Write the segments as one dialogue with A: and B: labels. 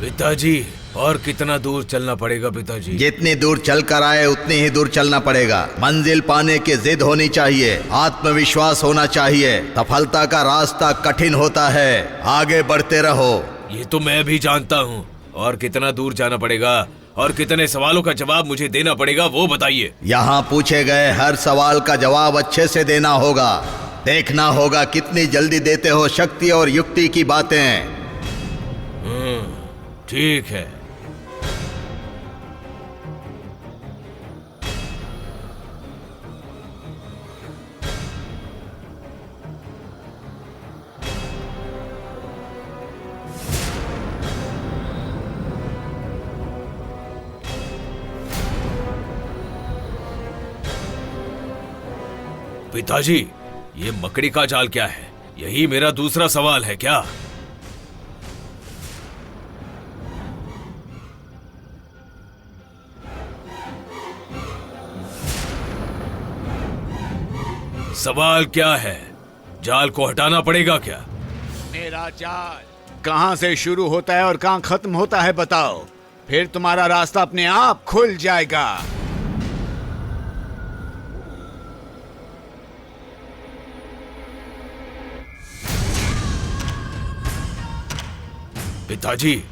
A: पिताजी, और कितना दूर चलना पड़ेगा पिताजी?
B: जितनी दूर चल कर आए उतनी ही दूर चलना पड़ेगा। मंजिल पाने की जिद होनी चाहिए, आत्मविश्वास होना चाहिए। सफलता का रास्ता कठिन होता है, आगे बढ़ते रहो।
A: ये तो मैं भी जानता हूँ। और कितना दूर जाना पड़ेगा और कितने सवालों का जवाब मुझे देना पड़ेगा वो बताइए।
B: यहाँ पूछे गए हर सवाल का जवाब अच्छे से देना होगा। देखना होगा कितनी जल्दी देते हो शक्ति और युक्ति की बातें।
A: ठीक है। पिताजी, ये मकड़ी का जाल क्या है? यही मेरा दूसरा सवाल है क्या? सवाल क्या है? जाल को हटाना पड़ेगा क्या?
C: मेरा जाल कहां से शुरू होता है और कहां खत्म होता है बताओ, फिर तुम्हारा रास्ता अपने आप खुल जाएगा।
A: पिताजी,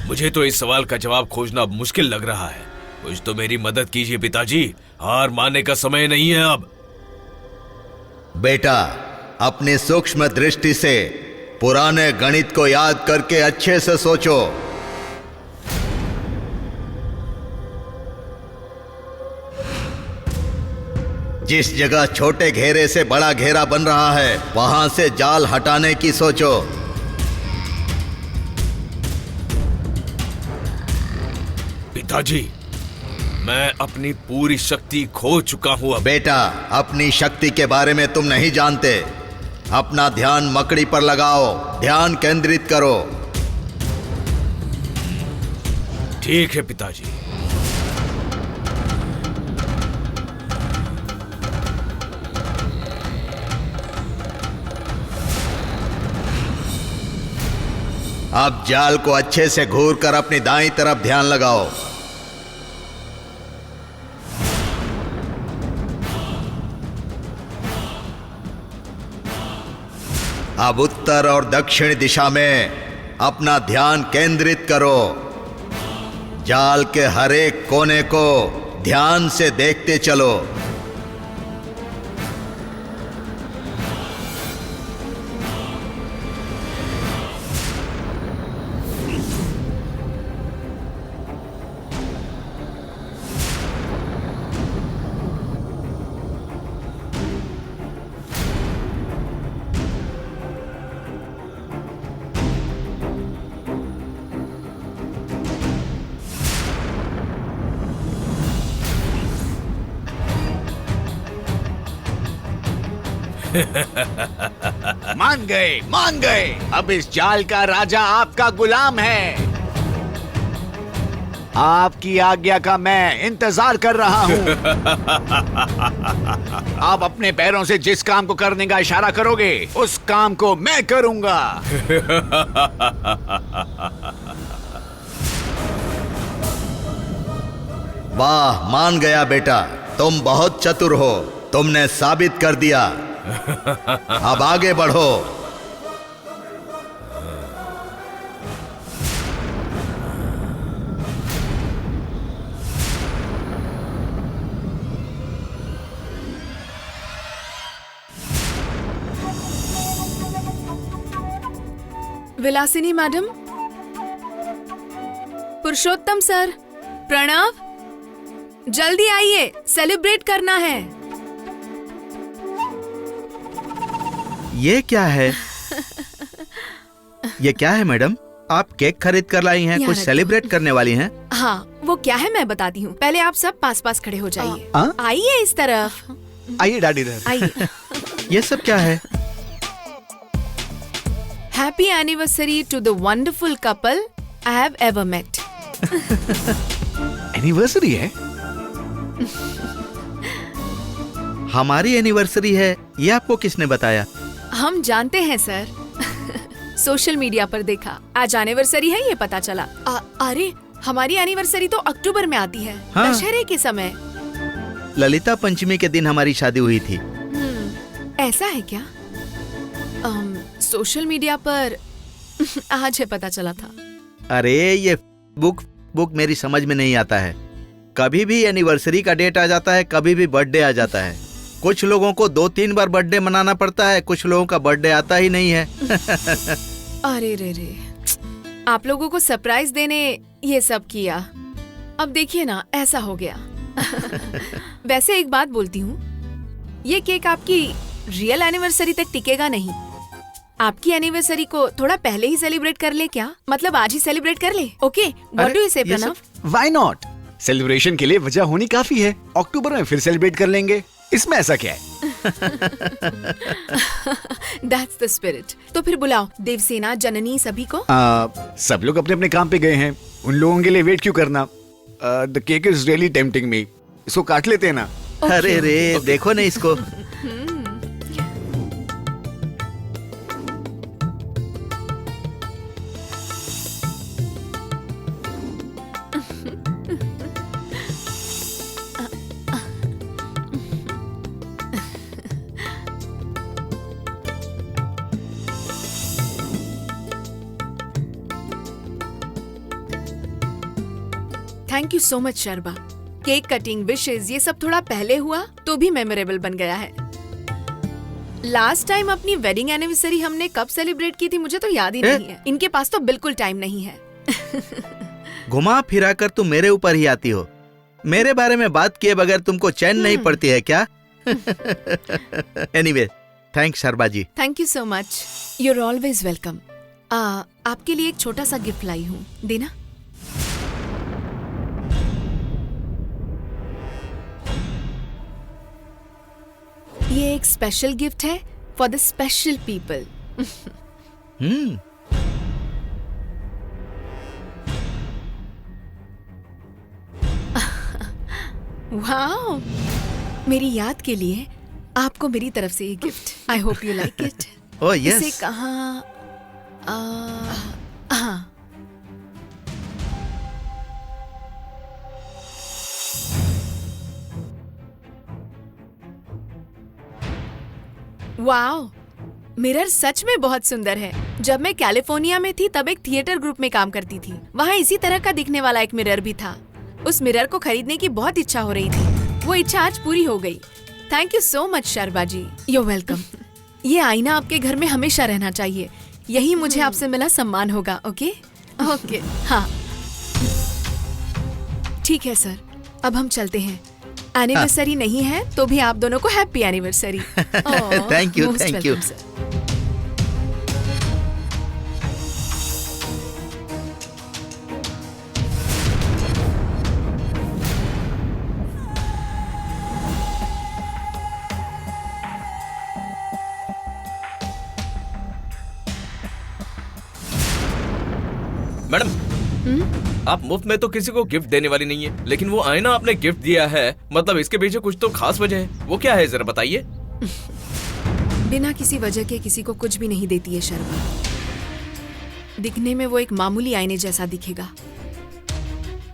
A: मुझे तो इस सवाल का जवाब खोजना मुश्किल लग रहा है। कुछ तो मेरी मदद कीजिए पिताजी, हार मानने का समय नहीं है अब।
B: बेटा, अपनी सूक्ष्म दृष्टि से पुराने गणित को याद करके अच्छे से सोचो। जिस जगह छोटे घेरे से बड़ा घेरा बन रहा है वहां से जाल हटाने की सोचो।
A: पिताजी, मैं अपनी पूरी शक्ति खो चुका हूं अब।
B: बेटा, अपनी शक्ति के बारे में तुम नहीं जानते। अपना ध्यान मकड़ी पर लगाओ, ध्यान केंद्रित करो।
A: ठीक है पिताजी।
B: अब जाल को अच्छे से घूर कर अपनी दाईं तरफ ध्यान लगाओ। अब उत्तर और दक्षिण दिशा में अपना ध्यान केंद्रित करो। जाल के हर एक कोने को ध्यान से देखते चलो।
C: मान गए, मान गए। अब इस जाल का राजा आपका गुलाम है। आपकी आज्ञा का मैं इंतजार कर रहा हूं। आप अपने पैरों से जिस काम को करने का इशारा करोगे उस काम को मैं करूंगा।
B: वाह, मान गया बेटा, तुम बहुत चतुर हो। तुमने साबित कर दिया। अब आगे बढ़ो।
D: विलासिनी मैडम, पुरुषोत्तम सर, प्रणव, जल्दी आइए, सेलिब्रेट करना है।
E: ये क्या है? ये क्या है मैडम? आप केक खरीद कर लाई हैं, कुछ सेलिब्रेट करने वाली हैं?
D: हाँ, वो क्या है मैं बताती हूँ। पहले आप सब पास पास खड़े हो जाइए। आइए इस तरफ।
C: आइए डैडी इधर।
D: आइए।
E: ये सब क्या है?
D: Happy anniversary to the wonderful couple I have ever met.
C: Anniversary है?
E: हमारी एनिवर्सरी है, ये आपको किसने बताया?
D: हम जानते हैं सर। सोशल मीडिया पर देखा। आज एनिवर्सरी है ये पता चला। अरे हमारी एनिवर्सरी तो अक्टूबर में आती है,
E: हाँ।
D: दशहरे के समय।
E: ललिता पंचमी के दिन हमारी शादी हुई थी।
D: ऐसा है क्या? सोशल मीडिया पर आज है पता चला था।
E: अरे ये बुक मेरी समझ में नहीं आता है। कभी भी एनिवर्सरी का डेट आ जाता है, कभी भी बर्थडे आ जाता है। कुछ लोगों को 2-3 बार बर्थडे मनाना पड़ता है, कुछ लोगों का बर्थडे आता ही नहीं है।
D: अरे रे, आप लोगों को सरप्राइज देने ये सब किया। अब देखिए ना, ऐसा हो गया। वैसे एक बात बोलती हूँ, ये केक आपकी रियल एनिवर्सरी तक टिकेगा नहीं। आपकी एनिवर्सरी को थोड़ा पहले ही सेलिब्रेट कर ले क्या? मतलब आज ही सेलिब्रेट कर ले। ओके, व्हाट डू यू से प्रणव?
C: Why not? सेलिब्रेशन के लिए वजह होनी काफी है। अक्टूबर में फिर सेलिब्रेट कर लेंगे, इसमें ऐसा क्या है?
D: That's the spirit। तो फिर बुलाओ देवसेना, जननी, सभी को।
C: सब लोग अपने अपने काम पे गए हैं, उन लोगों के लिए वेट क्यों करना? The cake is really tempting me. इसको काट लेते हैं ना?
E: अरे रे, देखो ना इसको।
D: Thank you so much Sharma. Cake cutting, wishes, ये सब थोड़ा पहले हुआ तो भी मेमोरेबल बन गया है। लास्ट टाइम अपनी वेडिंग एनिवर्सरी हमने कब सेलिब्रेट की थी मुझे तो याद ही नहीं है। इनके पास तो बिल्कुल टाइम नहीं है।
E: घुमा फिरा कर तुम मेरे ऊपर ही आती हो। मेरे बारे में बात किए बगैर तुमको चैन नहीं पड़ती है क्या? Anyway, thanks Sharma ji.
D: Thank you so much. Your always welcome. आपके लिए एक छोटा सा गिफ्ट लाई हूँ, देना। ये एक स्पेशल गिफ्ट है for the special people. Wow, मेरी याद के लिए आपको मेरी तरफ से ये gift. I hope you like it.
E: Oh yes.
D: इसे कहाँ? हाँ, वाओ, मिरर सच में बहुत सुंदर है। जब मैं कैलिफोर्निया में थी तब एक थिएटर ग्रुप में काम करती थी। वहाँ इसी तरह का दिखने वाला एक मिरर भी था। उस मिरर को खरीदने की बहुत इच्छा हो रही थी। वो इच्छा आज पूरी हो गई। Thank you so much Sharma ji. You welcome. ये आईना आपके घर में हमेशा रहना चाहिए। यही मुझे आपसे मिला सम्मान होगा। ओके ओके, हाँ ठीक है सर, अब हम चलते हैं। एनिवर्सरी नहीं है तो भी आप दोनों को happy anniversary.
E: Thank you, thank you.
A: Madam, आप मुफ्त में तो किसी को गिफ्ट देने वाली नहीं है, लेकिन वो आईना आपने गिफ्ट दिया है, मतलब इसके पीछे कुछ तो खास वजह है। वो क्या है जरा बताइए।
D: बिना किसी वजह के किसी को कुछ भी नहीं देती है शर्मा। दिखने में वो एक मामूली आईने जैसा दिखेगा,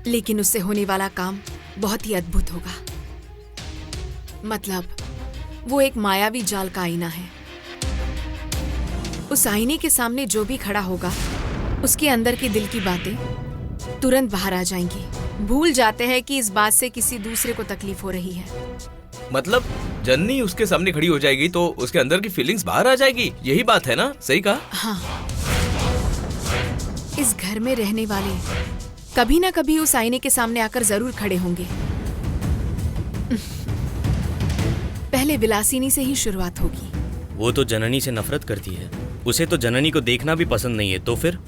D: लेकिन उससे होने वाला काम बहुत ही अद्भुत होगा। मतलब वो एक मायावी जाल का आईना है। उस आईने के सामने जो भी खड़ा होगा उसके अंदर के दिल की बातें तुरंत बाहर आ जाएंगी। भूल जाते हैं कि इस बात से किसी दूसरे को तकलीफ हो रही है।
A: मतलब जन्नी उसके सामने खड़ी हो जाएगी तो उसके अंदर की फीलिंग्स बाहर आ जाएगी, यही बात है ना? सही कहा।
D: हाँ, इस घर में रहने वाले कभी ना कभी उस आईने के सामने आकर जरूर खड़े होंगे। पहले विलासिनी से ही शुरुआत होगी।
F: वो तो जननी से नफरत करती है, उसे तो जननी को देखना भी पसंद नहीं है। तो फिर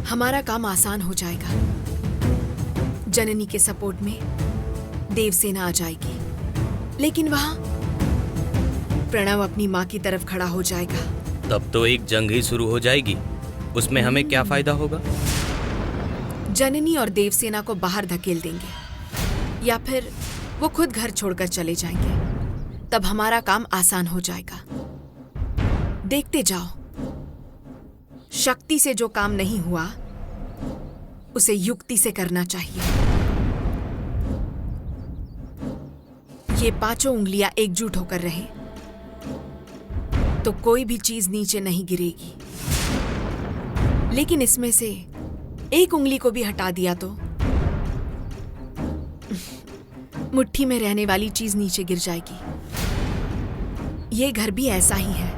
F: हमारा काम आसान हो जाएगा। जननी के सपोर्ट में देवसेना आ जाएगी, लेकिन वहां प्रणव अपनी माँ की तरफ खड़ा हो जाएगा। तब तो एक जंग ही शुरू हो जाएगी। उसमें हमें क्या फायदा होगा?
D: जननी और देवसेना को बाहर धकेल देंगे या फिर वो खुद घर छोड़कर चले जाएंगे। तब हमारा काम आसान हो जाएगा। देखते जाओ। शक्ति से जो काम नहीं हुआ उसे युक्ति से करना चाहिए। ये पांचों उंगलियां एकजुट होकर रहे तो कोई भी चीज नीचे नहीं गिरेगी, लेकिन इसमें से एक उंगली को भी हटा दिया तो मुट्ठी में रहने वाली चीज नीचे गिर जाएगी। ये घर भी ऐसा ही है।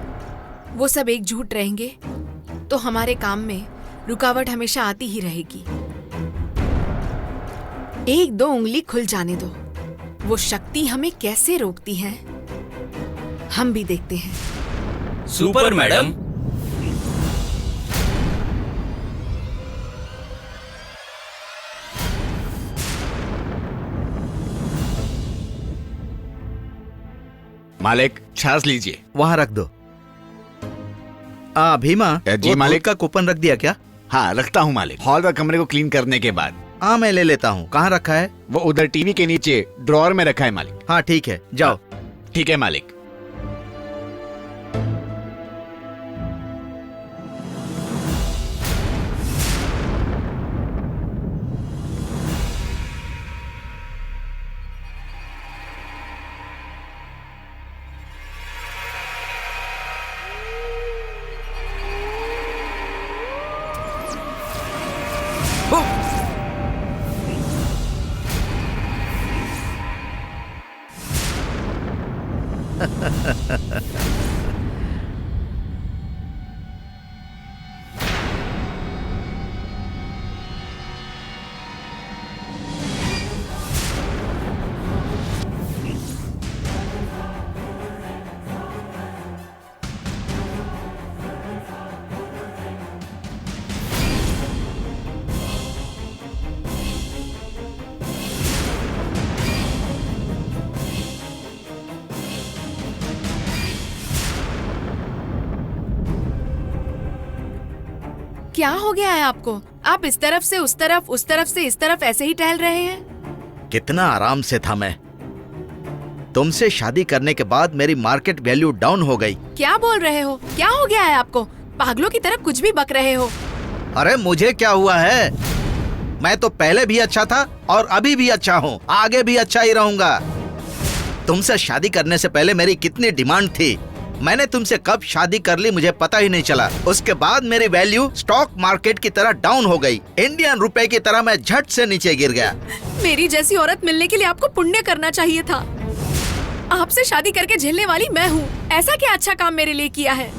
D: वो सब एकजुट रहेंगे तो हमारे काम में रुकावट हमेशा आती ही रहेगी। एक दो उंगली खुल जाने दो, वो शक्ति हमें कैसे रोकती है हम भी देखते हैं।
A: Super madam.
C: मालिक छाछ लीजिए।
E: वहां रख दो। भीमा,
C: जी
E: वो
C: मालिक।
E: दूध का कूपन रख दिया क्या?
C: हाँ रखता हूँ मालिक, हॉल और कमरे को क्लीन करने के बाद।
E: हाँ मैं ले लेता हूँ। कहाँ रखा है?
C: वो उधर टीवी के नीचे ड्रॉअर में रखा है मालिक।
E: हाँ ठीक है, जाओ।
C: ठीक है मालिक।
D: क्या हो गया है आपको? आप इस तरफ से उस तरफ से इस तरफ ऐसे ही टहल रहे हैं।
E: कितना आराम से था मैं। तुमसे शादी करने के बाद मेरी मार्केट वैल्यू डाउन हो गई।
D: क्या बोल रहे हो? क्या हो गया है आपको? पागलों की तरह कुछ भी बक रहे हो।
E: अरे मुझे क्या हुआ है? मैं तो पहले भी अच्छा था और अभी भी अच्छा हूँ, आगे भी अच्छा ही रहूंगा। तुमसे शादी करने से पहले मेरी कितनी डिमांड थी। मैंने तुमसे कब शादी कर ली मुझे पता ही नहीं चला। उसके बाद मेरी वैल्यू स्टॉक मार्केट की तरह डाउन हो गई। इंडियन रुपए की तरह मैं झट से नीचे गिर गया।
D: मेरी जैसी औरत मिलने के लिए आपको पुण्य करना चाहिए था। आपसे शादी करके झेलने वाली मैं हूँ। ऐसा क्या अच्छा काम मेरे लिए किया है?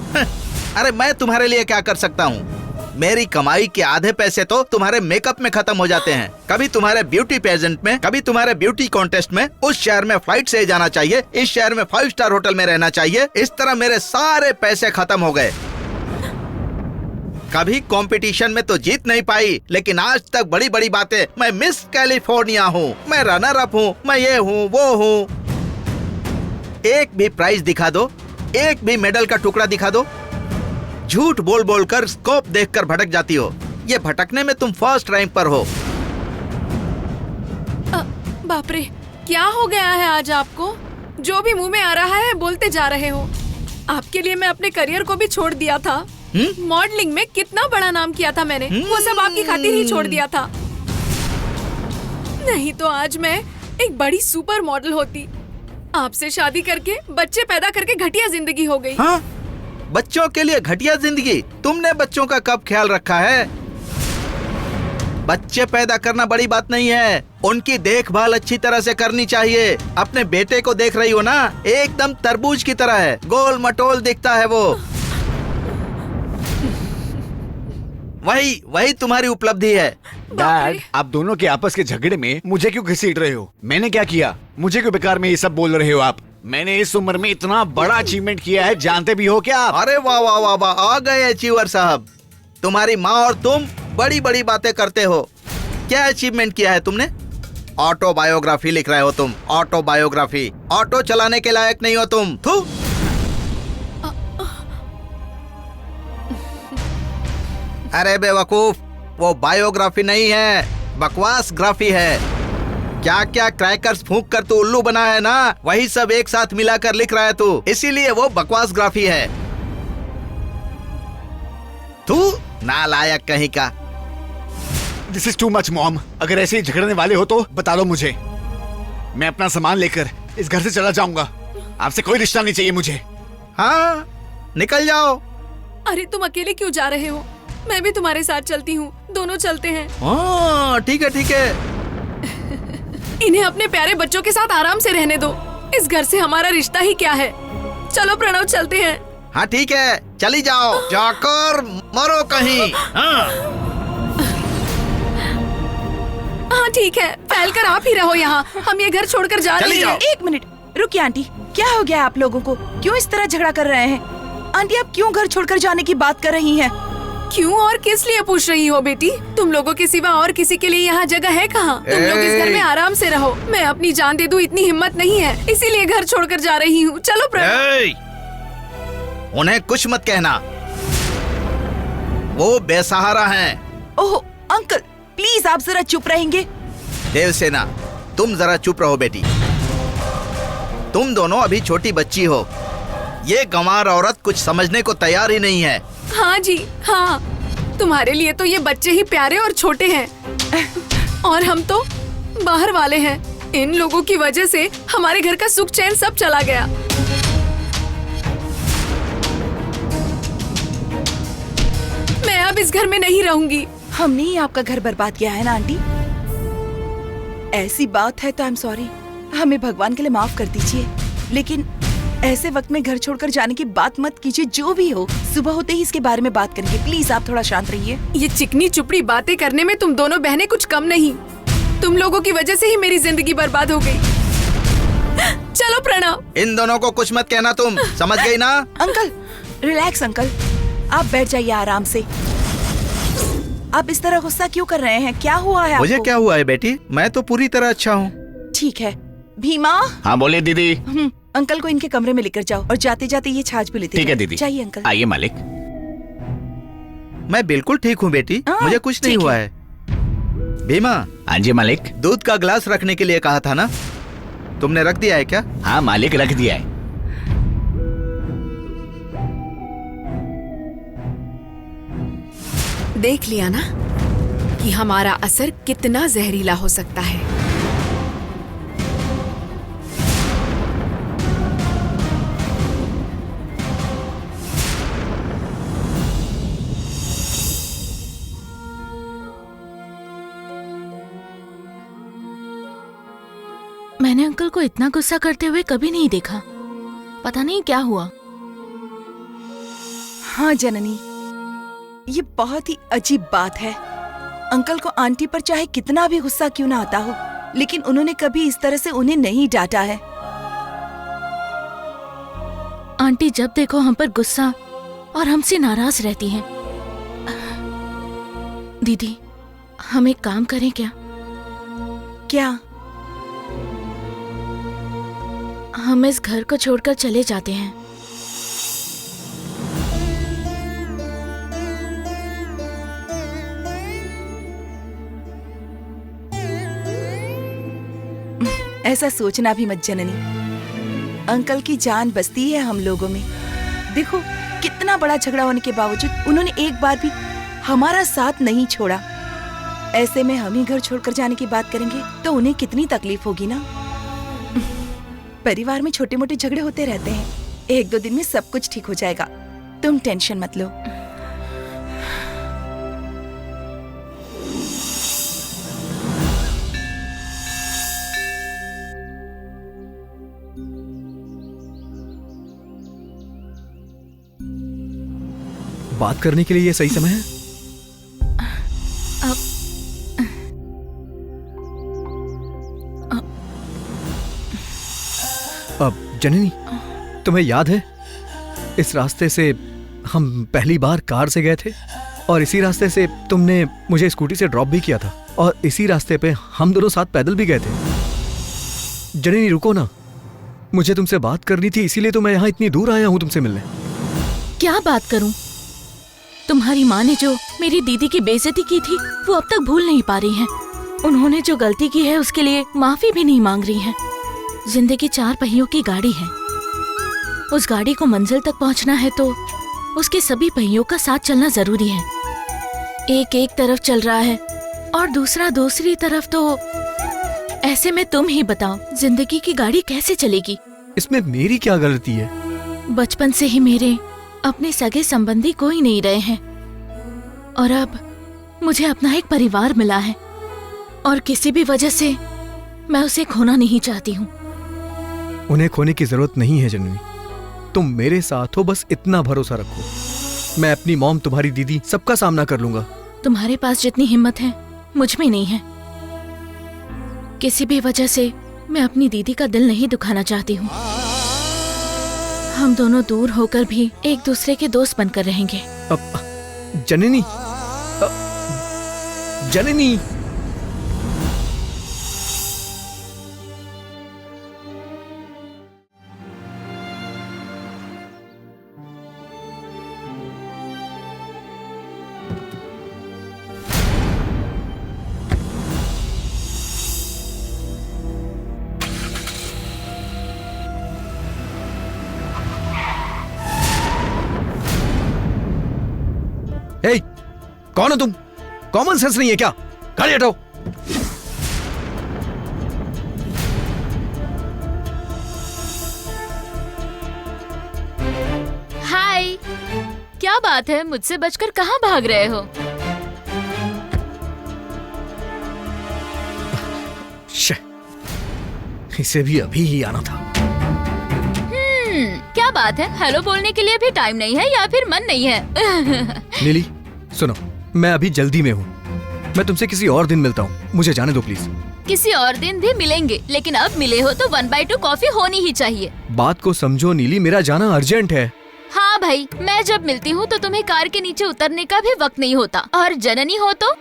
E: अरे मैं तुम्हारे लिए क्या कर सकता हूँ? मेरी कमाई के आधे पैसे तो तुम्हारे मेकअप में खत्म हो जाते हैं। कभी तुम्हारे ब्यूटी पेजेंट में, कभी तुम्हारे ब्यूटी कॉन्टेस्ट में। उस शहर में फ्लाइट से जाना चाहिए, इस शहर में 5 स्टार होटल में रहना चाहिए। इस तरह मेरे सारे पैसे खत्म हो गए। कभी कंपटीशन में तो जीत नहीं पाई, लेकिन आज तक बड़ी बड़ी बातें। मैं मिस कैलिफोर्निया हूँ, मैं रनर अप हूँ, मैं ये हूँ वो हूँ। एक भी प्राइज दिखा दो, एक भी मेडल का टुकड़ा दिखा दो। झूठ बोल बोल कर स्कोप देखकर भटक जाती हो। ये भटकने में तुम फर्स्ट रैंक पर हो।
D: बाप रे, क्या हो गया है आज आपको? जो भी मुंह में आ रहा है बोलते जा रहे हो। आपके लिए मैं अपने करियर को भी छोड़ दिया था। मॉडलिंग में कितना बड़ा नाम किया था मैंने, वो सब आपकी खातिर ही छोड़ दिया था। नहीं तो आज मैं एक बड़ी सुपर मॉडल होती। आपसे शादी करके बच्चे पैदा करके घटिया जिंदगी हो गई।
E: हाँ? बच्चों के लिए घटिया जिंदगी? तुमने बच्चों का कब ख्याल रखा है? बच्चे पैदा करना बड़ी बात नहीं है, उनकी देखभाल अच्छी तरह से करनी चाहिए। अपने बेटे को देख रही हो ना, एकदम तरबूज की तरह है, गोल मटोल दिखता है वो। वही तुम्हारी उपलब्धि है।
C: डैड, आप दोनों के आपस के झगड़े में मुझे क्यों घसीट रहे हो? मैंने क्या किया? मुझे क्यों बेकार में ये सब बोल रहे हो आप? मैंने इस उम्र में इतना बड़ा अचीवमेंट किया है, जानते भी हो क्या आप?
E: अरे वाह वाह वाह वाह, आ गए अचीवर साहब। तुम्हारी माँ और तुम बड़ी बड़ी बातें करते हो। क्या अचीवमेंट किया है तुमने? ऑटोबायोग्राफी लिख रहे हो तुम, ऑटोबायोग्राफी। ऑटो चलाने के लायक नहीं हो तुम। थू। अरे बेवकूफ, वो बायोग्राफी नहीं है, बकवास ग्राफी है। क्या क्या क्रैकर्स फूंक कर तू उल्लू बना है ना, वही सब एक साथ मिलाकर लिख रहा है तू, इसीलिए वो बकवास ग्राफी है। तू नालायक कहीं का।
C: This is too much mom. अगर ऐसे ही झगड़ने वाले हो तो बता दो मुझे, मैं अपना सामान लेकर इस घर से चला जाऊंगा। आपसे कोई रिश्ता नहीं चाहिए मुझे।
E: हाँ, निकल जाओ।
D: अरे तुम अकेले क्यों जा रहे हो? मैं भी तुम्हारे साथ चलती हूँ, दोनों चलते हैं।
E: हाँ ठीक है ठीक है।
D: इन्हें अपने प्यारे बच्चों के साथ आराम से रहने दो। इस घर से हमारा रिश्ता ही क्या है। चलो प्रणव, चलते हैं।
E: हाँ ठीक है, चली जाओ, जाकर मरो कहीं। हाँ
D: हाँ ठीक है, फैलकर आप ही रहो यहाँ। हम ये घर छोड़कर जा रहे हैं।
G: एक मिनट रुकिए आंटी, क्या हो गया आप लोगों को? क्यों इस तरह झगड़ा कर रहे हैं? आंटी आप क्यों घर छोड़कर जाने की बात कर रही हैं?
D: क्यों और किस लिए पूछ रही हो बेटी? तुम लोगों के सिवा और किसी के लिए यहाँ जगह है कहाँ? तुम लोग इस घर में आराम से रहो। मैं अपनी जान दे दूं इतनी हिम्मत नहीं है, इसीलिए घर छोड़कर जा रही हूँ। चलो प्रणव।
E: उन्हें कुछ मत कहना, वो बेसहारा हैं।
G: ओह अंकल, प्लीज आप जरा चुप रहेंगे?
E: देवसेना, तुम जरा चुप रहो बेटी। तुम दोनों अभी छोटी बच्ची हो। ये गंवार औरत कुछ समझने को तैयार ही नहीं है।
D: हाँ जी हाँ, तुम्हारे लिए तो ये बच्चे ही प्यारे और छोटे हैं और हम तो बाहर वाले हैं। इन लोगों की वजह से हमारे घर का सुख चैन सब चला गया। मैं अब इस घर में नहीं रहूंगी।
G: हमने ही आपका घर बर्बाद किया है ना आंटी? ऐसी बात है तो आई एम सॉरी, हमें भगवान के लिए माफ कर दीजिए। लेकिन ऐसे वक्त में घर छोड़कर जाने की बात मत कीजिए। जो भी हो, सुबह होते ही इसके बारे में बात करेंगे। प्लीज आप थोड़ा शांत रहिए।
D: ये चिकनी चुपड़ी बातें करने में तुम दोनों बहनें कुछ कम नहीं। तुम लोगों की वजह से ही मेरी जिंदगी बर्बाद हो गई। चलो प्रणव।
E: इन दोनों को कुछ मत कहना, तुम समझ गई ना?
G: अंकल रिलैक्स अंकल, आप बैठ जाइए आराम से। आप इस तरह गुस्सा क्यों कर रहे हैं? क्या हुआ है
E: मुझे
G: आपको?
E: क्या हुआ है बेटी? मैं तो पूरी तरह अच्छा हूँ।
G: ठीक है भीमा।
C: हाँ बोले दीदी।
G: अंकल को इनके कमरे में लेकर जाओ और जाते जाते ये छाछ भी लेते
C: ठीक है दीदी।
G: चाहिए अंकल।
C: आइए मालिक।
E: मैं बिल्कुल ठीक हूँ बेटी,
G: हाँ,
E: मुझे कुछ नहीं
G: ठीक
E: हुआ है। भीमा,
C: हाँ जी मालिक।
E: दूध का गिलास रखने के लिए कहा था ना, तुमने रख दिया है क्या?
C: हाँ मालिक, रख दिया है।
D: देख लिया ना कि हमारा असर कितना जहरीला हो सकता है।
H: मैंने अंकल को इतना गुस्सा करते हुए कभी नहीं देखा। पता नहीं क्या हुआ।
G: हाँ जननी, ये बहुत ही अजीब बात है। अंकल को आंटी पर चाहे कितना भी गुस्सा क्यों ना आता हो, लेकिन उन्होंने कभी इस तरह से उन्हें नहीं डांटा है।
H: आंटी जब देखो हम पर गुस्सा और हमसे नाराज रहती हैं। दीदी, हम एक काम करें क्या?
G: क्या?
H: हम इस घर को छोड़कर चले जाते हैं।
G: ऐसा सोचना भी मत जननी। अंकल की जान बसती है हम लोगों में। देखो कितना बड़ा झगड़ा होने के बावजूद उन्होंने एक बार भी हमारा साथ नहीं छोड़ा। ऐसे में हम ही घर छोड़कर जाने की बात करेंगे तो उन्हें कितनी तकलीफ होगी ना। परिवार में छोटे मोटे झगड़े होते रहते हैं, एक दो दिन में सब कुछ ठीक हो जाएगा। तुम टेंशन मत लो।
I: बात करने के लिए ये सही समय है? अब जननी, तुम्हें याद है इस रास्ते से हम पहली बार कार से गए थे और इसी रास्ते से तुमने मुझे स्कूटी से ड्रॉप भी किया था और इसी रास्ते पे हम दोनों साथ पैदल भी गए थे। जननी रुको ना, मुझे तुमसे बात करनी थी, इसीलिए तो मैं यहाँ इतनी दूर आया हूँ तुमसे मिलने।
H: क्या बात करूं? तुम्हारी माँ ने जो मेरी दीदी की बेइज्जती की थी वो अब तक भूल नहीं पा रही हैं। उन्होंने जो गलती की है उसके लिए माफी भी नहीं मांग रही हैं। जिंदगी 4 पहियों की गाड़ी है, उस गाड़ी को मंजिल तक पहुंचना है तो उसके सभी पहियों का साथ चलना जरूरी है। एक एक तरफ चल रहा है और दूसरा दूसरी तरफ, तो ऐसे में तुम ही बताओ जिंदगी की गाड़ी कैसे चलेगी?
I: इसमें मेरी क्या गलती है?
H: बचपन से ही मेरे अपने सगे संबंधी कोई नहीं रहे हैं और अब मुझे अपना एक परिवार मिला है और किसी भी वजह से मैं उसे खोना नहीं चाहती हूँ।
I: उन्हें खोने की जरूरत नहीं है जननी, तुम मेरे साथ हो, बस इतना भरोसा रखो। मैं अपनी मॉम, तुम्हारी दीदी, सबका सामना कर लूंगा।
H: तुम्हारे पास जितनी हिम्मत है मुझ में नहीं है। किसी भी वजह से मैं अपनी दीदी का दिल नहीं दुखाना चाहती हूँ। हम दोनों दूर होकर भी एक दूसरे के दोस्त बनकर रहेंगे।
I: अब जननी, जननी, हे, कौन हो तुम? कॉमन सेंस नहीं है क्या? गाड़ी हटाओ।
H: हाय, क्या बात है? मुझसे बचकर कहाँ भाग रहे हो?
I: इसे भी अभी ही आना था।
H: क्या बात है? हेलो बोलने के लिए भी टाइम नहीं है या फिर मन नहीं है?
I: नीली सुनो, मैं अभी जल्दी में हूँ, मैं तुमसे किसी और दिन मिलता हूँ, मुझे जाने दो प्लीज।
H: किसी और दिन भी मिलेंगे, लेकिन अब मिले हो तो 1/2 कॉफी होनी ही चाहिए।
I: बात को समझो नीली, मेरा जाना अर्जेंट है।
H: हाँ भाई, मैं जब मिलती हूँ तो तुम्हें कार के नीचे उतरने का भी वक्त नहीं होता, और जननी हो तो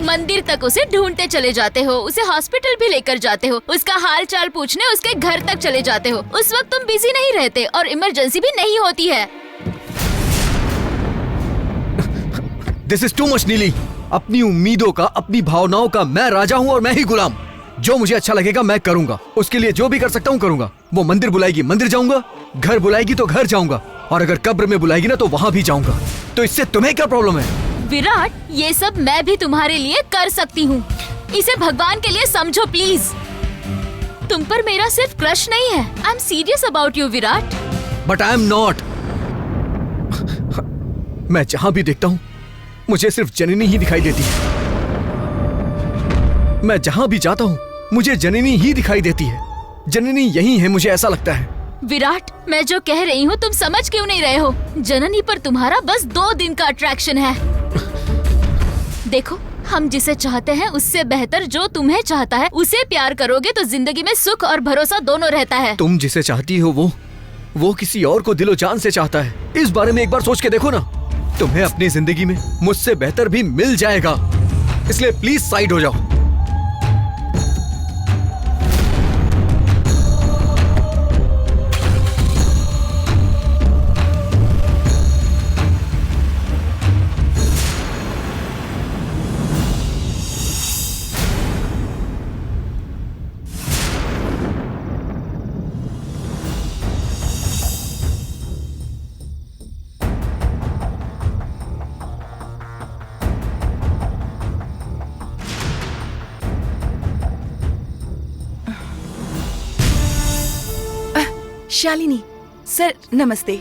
H: मंदिर तक उसे ढूंढते चले जाते हो, उसे हॉस्पिटल भी लेकर जाते हो, उसका हाल चाल पूछने उसके घर तक चले जाते हो। उस वक्त तुम बिजी नहीं रहते और इमरजेंसी भी नहीं होती है।
I: दिस इज टू मच नीली। अपनी उम्मीदों का, अपनी भावनाओं का मैं राजा हूँ और मैं ही गुलाम। जो मुझे अच्छा लगेगा मैं करूंगा, उसके लिए जो भी कर सकता हूँ करूंगा। वो मंदिर बुलाएगी मंदिर जाऊंगा, घर बुलाएगी तो घर जाऊंगा, और अगर कब्र में बुलाएगी ना तो वहाँ भी जाऊंगा। तो इससे तुम्हें क्या प्रॉब्लम है?
H: विराट, ये सब मैं भी तुम्हारे लिए कर सकती हूँ। इसे भगवान के लिए समझो प्लीज। तुम पर मेरा सिर्फ क्रश नहीं है, I am serious about you Virat.
I: But I am not. मैं जहां भी देखता हूँ मुझे सिर्फ जननी ही दिखाई देती है। मैं जहां भी जाता हूँ मुझे जननी ही दिखाई देती है। जननी यही है, मुझे ऐसा लगता है।
H: विराट, मैं जो कह रही हूँ तुम समझ क्यों नहीं रहे हो? जननी पर तुम्हारा बस 2 दिन का अट्रैक्शन है। देखो, हम जिसे चाहते हैं उससे बेहतर जो तुम्हें चाहता है उसे प्यार करोगे तो जिंदगी में सुख और भरोसा दोनों रहता है।
I: तुम जिसे चाहती हो वो किसी और को दिलो जान से चाहता है। इस बारे में एक बार सोच के देखो ना। तुम्हें अपनी जिंदगी में मुझसे बेहतर भी मिल जाएगा, इसलिए प्लीज साइड हो जाओ।
G: शालिनी सर, नमस्ते।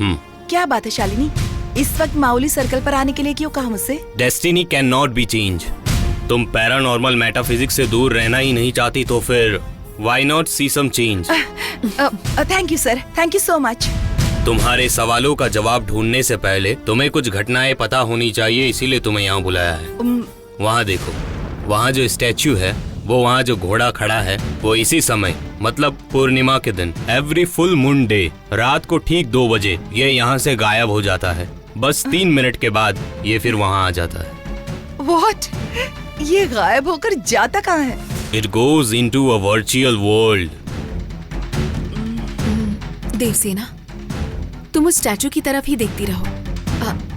G: क्या बात है शालिनी, इस वक्त माउली सर्कल पर आने के लिए क्यों कहा मुझसे?
F: Destiny can not be change. तुम पैरानॉर्मल मेटाफिजिक्स से दूर रहना ही नहीं चाहती तो फिर why not see some change.
G: Thank you sir, thank you so much.
F: तुम्हारे सवालों का जवाब ढूंढने से पहले तुम्हें कुछ घटनाएं पता होनी चाहिए, इसीलिए तुम्हें यहाँ बुलाया है। वहाँ देखो, वहाँ जो स्टैच्यू है, वो वहाँ जो घोड़ा खड़ा है, वो इसी समय मतलब पूर्णिमा के दिन एवरी फुल मून डे रात को ठीक 2 बजे ये यहाँ से गायब हो जाता है। बस 3 मिनट के बाद ये फिर वहाँ आ जाता है।
G: What? ये गायब होकर जाता कहाँ है?
F: It goes into a virtual world.
D: Devasena, तुम उस स्टैचू की तरफ ही देखती रहो।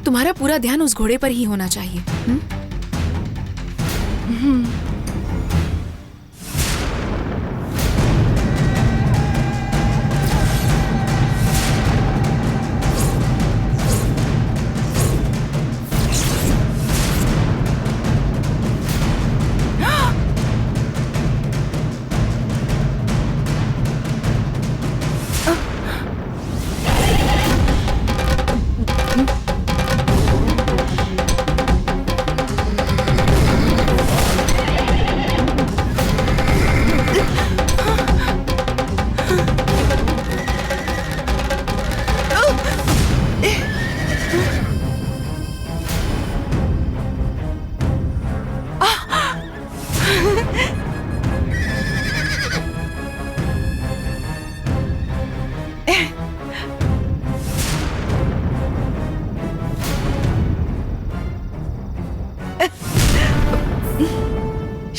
D: तुम्हारा पूरा ध्यान उस घोड़े पर ही होना चाहिए।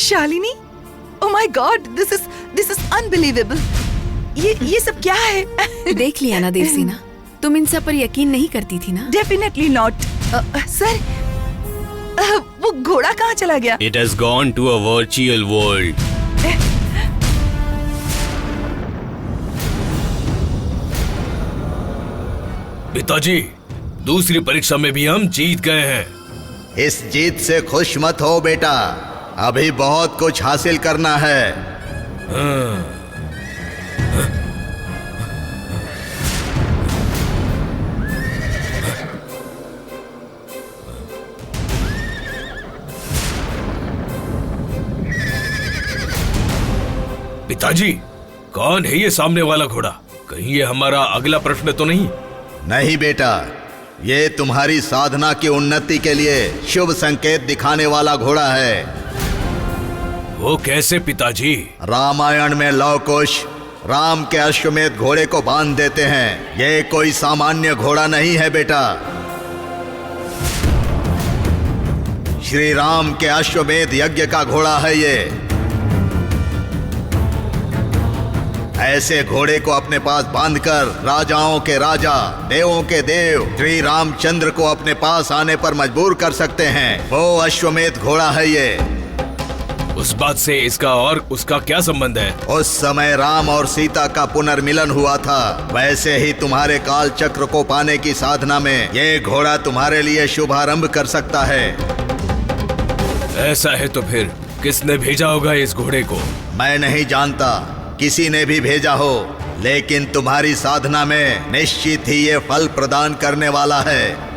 G: Shalini, oh my God, this is unbelievable. ये सब क्या है?
D: देख लिया ना देवसेना, तुम इन सब पर यकीन नहीं करती थी ना?
G: Definitely not. सर, वो घोड़ा कहाँ चला गया?
F: It has gone to a virtual world.
A: पिताजी, दूसरी परीक्षा में भी हम जीत गए हैं।
B: इस जीत से खुश मत हो बेटा, अभी बहुत कुछ हासिल करना है।
A: पिताजी, कौन है ये सामने वाला घोड़ा? कहीं ये हमारा अगला प्रश्न तो नहीं?
B: नहीं बेटा, ये तुम्हारी साधना की उन्नति के लिए शुभ संकेत दिखाने वाला घोड़ा है।
A: वो कैसे पिताजी?
B: रामायण में लव कुश राम के अश्वमेध घोड़े को बांध देते हैं। ये कोई सामान्य घोड़ा नहीं है बेटा, श्री राम के अश्वमेध यज्ञ का घोड़ा है ये। ऐसे घोड़े को अपने पास बांधकर राजाओं के राजा, देवों के देव श्री रामचंद्र को अपने पास आने पर मजबूर कर सकते हैं। वो अश्वमेध घोड़ा है ये।
A: उस बात से इसका और उसका क्या संबंध है?
B: उस समय राम और सीता का पुनर्मिलन हुआ था, वैसे ही तुम्हारे काल चक्र को पाने की साधना में ये घोड़ा तुम्हारे लिए शुभारंभ कर सकता है।
A: ऐसा है तो फिर किसने भेजा होगा इस घोड़े को?
B: मैं नहीं जानता, किसी ने भी भेजा हो, लेकिन तुम्हारी साधना में निश्चित ही ये फल प्रदान करने वाला है।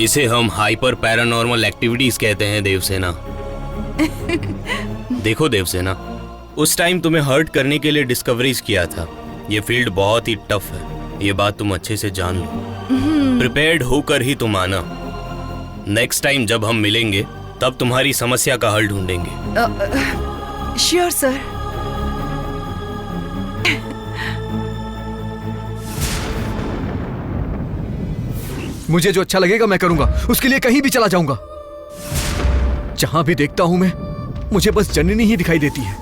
F: इसे हम हाइपर पैरानॉर्मल एक्टिविटीज कहते हैं देवसेना। देखो देवसेना, उस टाइम तुम्हें हर्ट करने के लिए डिस्कवरीज किया था। ये फील्ड बहुत ही टफ है, ये बात तुम अच्छे से जान लो। प्रिपेयर्ड होकर ही तुम आना। नेक्स्ट टाइम जब हम मिलेंगे तब तुम्हारी समस्या का हल ढूंढेंगे।
G: Sure sir.
I: मुझे जो अच्छा लगेगा मैं करूंगा, उसके लिए कहीं भी चला जाऊंगा। जहां भी देखता हूं मैं, मुझे बस जननी ही दिखाई देती है।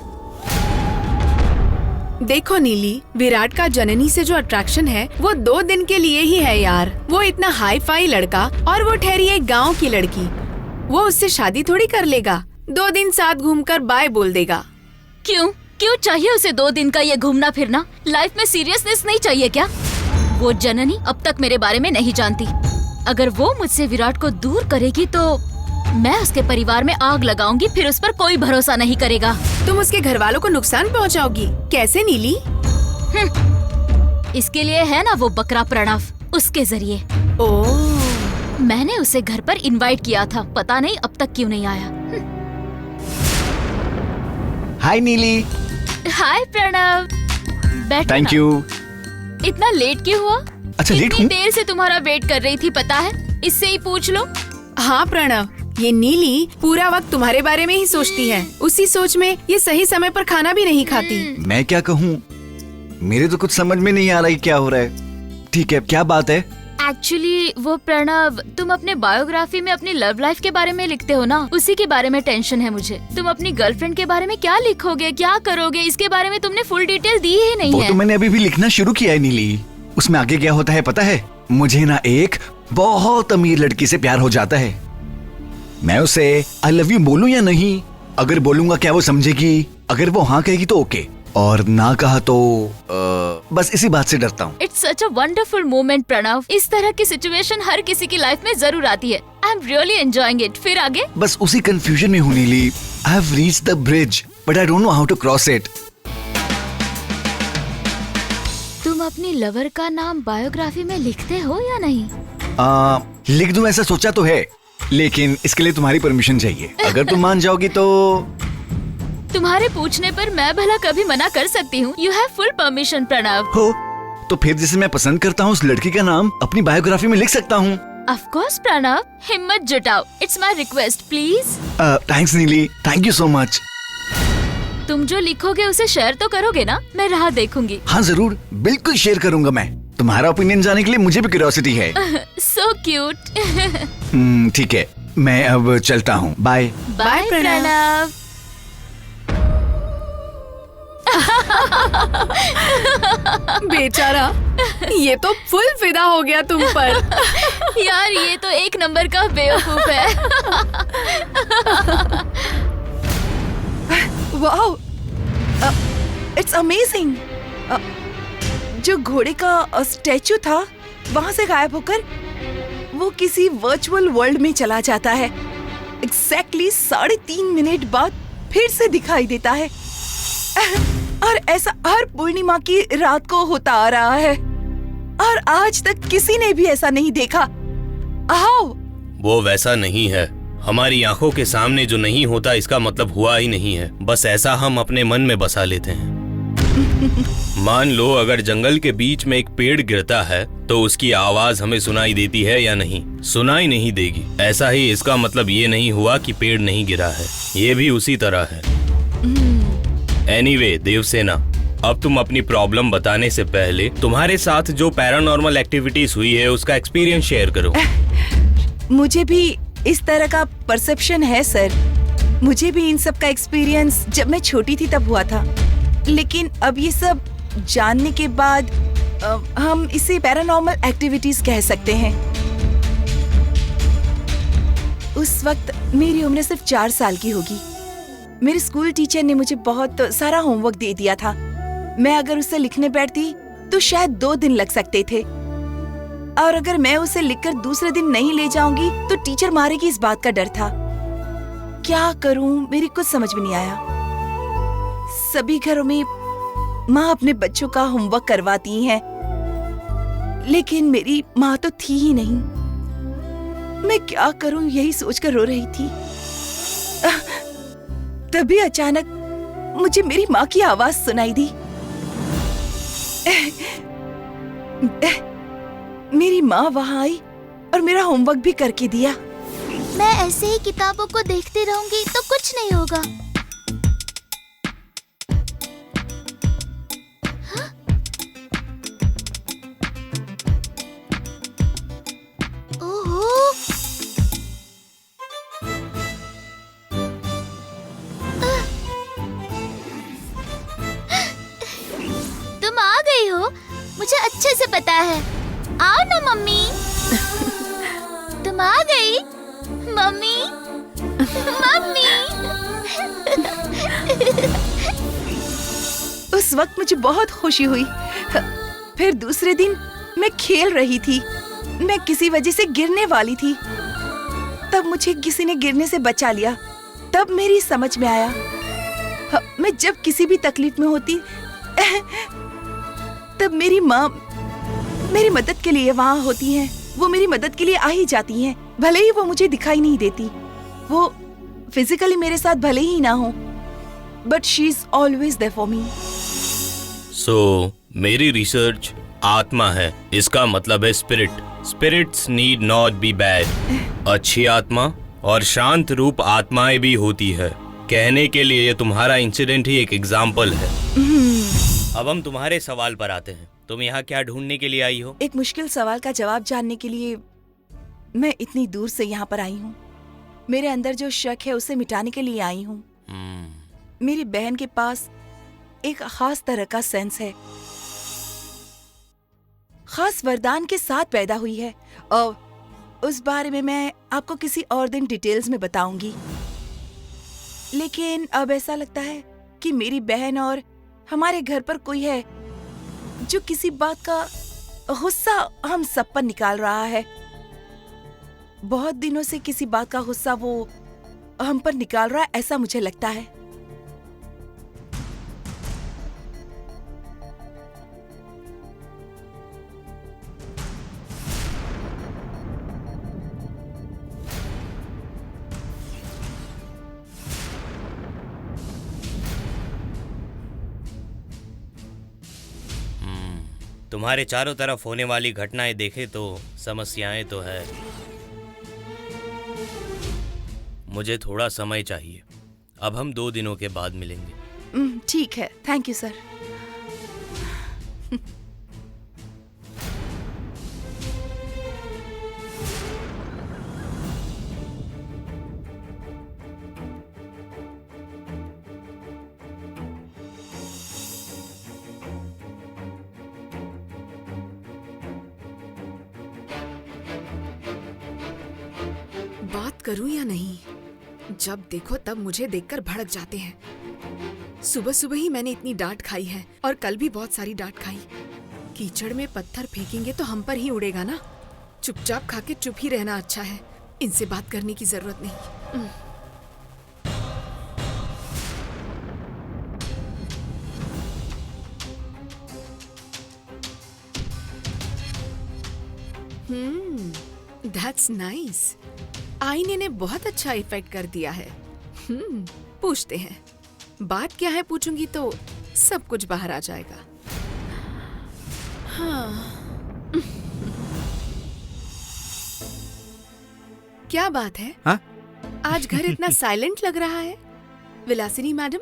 D: देखो नीली, विराट का जननी से जो अट्रैक्शन है वो 2 दिन के लिए ही है यार। वो इतना हाई फाई लड़का और वो ठहरी एक गांव की लड़की, वो उससे शादी थोड़ी कर लेगा। 2 दिन साथ घूमकर बाय बोल देगा।
H: क्यों चाहिए उसे 2 दिन का ये घूमना फिरना? लाइफ में सीरियसनेस नहीं चाहिए क्या? वो जननी अब तक मेरे बारे में नहीं जानती। अगर वो मुझसे विराट को दूर करेगी तो मैं उसके परिवार में आग लगाऊंगी, फिर उस पर कोई भरोसा नहीं करेगा।
D: तुम उसके घर वालों को नुकसान पहुंचाओगी। कैसे नीली?
H: इसके लिए है ना वो बकरा प्रणव, उसके जरिए।
D: ओह,
H: मैंने उसे घर पर इनवाइट किया था, पता नहीं अब तक क्यों नहीं आया।
C: हाय नीली।
H: हाय प्रणव, बैठो।
C: Thank you.
H: इतना लेट क्यों हुआ?
C: अच्छा, लेट
H: इतनी
C: हूँ?
H: देर से तुम्हारा वेट कर रही थी, पता है? इससे ही पूछ लो।
D: हाँ प्रणव, ये नीली पूरा वक्त तुम्हारे बारे में ही सोचती है। उसी सोच में ये सही समय पर खाना भी नहीं खाती।
C: मैं क्या कहूँ, मेरे तो कुछ समझ में नहीं आ रहा है क्या हो रहा है। ठीक है, क्या बात है?
H: एक्चुअली वो प्रणव, तुम अपने बायोग्राफी में अपनी लव लाइफ के बारे में लिखते हो ना, उसी के बारे में टेंशन है मुझे। तुम अपनी गर्लफ्रेंड के बारे में क्या लिखोगे, क्या करोगे, इसके बारे में तुमने फुल डिटेल दी ही नहीं
C: वो
H: है।
C: तो मैंने अभी भी लिखना शुरू किया है नीली। उसमें आगे क्या होता है पता है? मुझे ना एक बहुत अमीर लड़की से प्यार हो जाता है मैं उसे आई लव यू बोलूं या नहीं? अगर बोलूंगा क्या वो समझेगी? अगर वो हाँ कहेगी तो ओके, और ना कहा तो बस इसी बात से डरता हूँ।
H: It's such a wonderful moment Pranav. इस तरह की सिचुएशन हर किसी की लाइफ में जरूर आती है। I am really enjoying it. फिर आगे?
C: बस उसी कंफ्यूजन में हूँ Neeli. I have reached the bridge but I don't know how to cross it.
H: तुम अपनी लवर का नाम बायोग्राफी में लिखते हो या नहीं?
C: लिख दूं ऐसा सोचा तो है, लेकिन इसके लिए तुम्हारी परमिशन चाहिए। अगर तुम मान जाओगी तो।
H: तुम्हारे पूछने पर मैं भला कभी मना कर सकती हूँ? You have full permission Pranav.
C: हो तो फिर जिसे मैं पसंद करता हूँ उस लड़की का नाम अपनी बायोग्राफी में लिख सकता हूँ।
H: ऑफ कोर्स प्रणव, हिम्मत जुटाओ। It's my request please.
C: Thanks Neeli, thank you so much.
H: तुम जो लिखोगे उसे शेयर तो करोगे ना? मैं राह देखूंगी।
C: हाँ जरूर, बिल्कुल शेयर करूंगा मैं। तुम्हारा ओपिनियन जानने के लिए मुझे भी क्यूरियोसिटी है।
H: So cute.
C: ठीक है, मैं अब चलता हूँ। Bye
H: bye Pranav.
D: बेचारा, ये तो फुल फिदा हो गया तुम पर।
H: यार ये तो एक नंबर का बेवकूफ है।
G: Wow, it's amazing. जो घोड़े का स्टैचू था वहां से गायब होकर वो किसी वर्चुअल वर्ल्ड में चला जाता है। एग्जैक्टली 3.5 मिनट बाद फिर से दिखाई देता है। और ऐसा हर पूर्णिमा की रात को होता आ रहा है और आज तक किसी ने भी ऐसा नहीं देखा। आओ।
F: वो वैसा नहीं है। हमारी आंखों के सामने जो नहीं होता इसका मतलब हुआ ही नहीं है। बस ऐसा हम अपने मन में बसा लेते हैं। मान लो अगर जंगल के बीच में एक पेड़ गिरता है तो उसकी आवाज हमें सुनाई देती है या नहीं? सुनाई नहीं देगी। ऐसा ही इसका मतलब ये नहीं हुआ कि पेड़ नहीं गिरा है। ये भी उसी तरह है। एनीवे, देवसेना, अब तुम अपनी प्रॉब्लम बताने से पहले तुम्हारे साथ जो पैरानॉर्मल एक्टिविटीज हुई है उसका एक्सपीरियंस शेयर करो।
G: मुझे भी इस तरह का परसेप्शन है सर। मुझे भी इन सब का एक्सपीरियंस जब मैं छोटी थी तब हुआ था, लेकिन अब ये सब जानने के बाद हम इसे पैरानॉर्मल एक्टिविटीज कह सकते हैं। उस वक्त मेरी उम्र सिर्फ 4 साल की होगी। मेरे स्कूल टीचर ने मुझे बहुत सारा होमवर्क दे दिया था। मैं अगर उसे लिखने बैठती तो शायद 2 दिन लग सकते थे, और अगर मैं उसे लिखकर दूसरे दिन नहीं ले जाऊंगी तो टीचर मारेगी, इस बात का डर था। क्या करूं, मेरी कुछ समझ में नहीं आया। सभी घरों में माँ अपने बच्चों का होमवर्क करवाती हैं, लेकिन मेरी माँ तो थी ही नहीं। मैं क्या करूं यही सोचकर रो रही थी। तभी अचानक मुझे मेरी माँ की आवाज सुनाई दी। मेरी माँ वहाँ आई और मेरा होमवर्क भी करके दिया।
H: मैं ऐसे ही किताबों को देखती रहूंगी तो कुछ नहीं होगा। ओहो, तुम आ गई हो, मुझे अच्छे से पता है। आओ ना मम्मी। तुम आ गई मम्मी। मम्मी।
G: उस वक्त मुझे बहुत खुशी हुई। फिर दूसरे दिन मैं खेल रही थी। मैं किसी वजह से गिरने वाली थी। तब मुझे किसी ने गिरने से बचा लिया। तब मेरी समझ में आया, मैं जब किसी भी तकलीफ में होती तब मेरी माँ मेरी मदद के लिए वहाँ होती हैं। वो मेरी मदद के लिए आ ही जाती हैं, भले ही वो मुझे दिखाई नहीं देती। वो फिजिकली मेरे साथ भले ही ना हो, but she is always there for me.
F: So मेरी रिसर्च आत्मा है, इसका मतलब है spirit. Spirits need not be bad. अच्छी आत्मा और शांत रूप आत्माएं भी होती है। कहने के लिए ये तुम्हारा इंसिडेंट ही एक एग्जाम्पल है। अब हम तुम्हारे सवाल पर आते हैं। तुम यहाँ क्या ढूंढने के लिए आई हो?
G: एक मुश्किल सवाल का जवाब जानने के लिए मैं इतनी दूर से यहाँ पर आई हूँ। मेरे अंदर जो शक है उसे मिटाने के लिए आई हूँ। मेरी बहन के पास एक खास तरह का सेंस है, खास वरदान के साथ पैदा हुई है। और उस बारे में मैं आपको किसी और दिन डिटेल्स में बताऊंगी। लेकिन अब ऐसा लगता है कि मेरी बहन और हमारे घर पर कोई है जो किसी बात का गुस्सा हम सब पर निकाल रहा है। बहुत दिनों से किसी बात का गुस्सा वो हम पर निकाल रहा है, ऐसा मुझे लगता है।
F: तुम्हारे चारों तरफ होने वाली घटनाएं देखे तो समस्याएं तो है। मुझे थोड़ा समय चाहिए। अब हम 2 दिनों के बाद मिलेंगे।
G: ठीक है, थैंक यू सर।
D: बात करूं या नहीं? जब देखो तब मुझे देखकर भड़क जाते हैं। सुबह सुबह ही मैंने इतनी डांट खाई है और कल भी बहुत सारी डांट खाई। कीचड़ में पत्थर फेंकेंगे तो हम पर ही उड़ेगा ना। चुपचाप खा के चुप ही रहना अच्छा है। इनसे बात करने की जरूरत नहीं। That's nice. आईने ने बहुत अच्छा इफेक्ट कर दिया है। पूछते हैं। बात क्या है पूछूंगी तो सब कुछ बाहर आ जाएगा। हाँ। क्या बात है?
E: हाँ?
D: आज घर इतना साइलेंट लग रहा है। विलासिनी मैडम,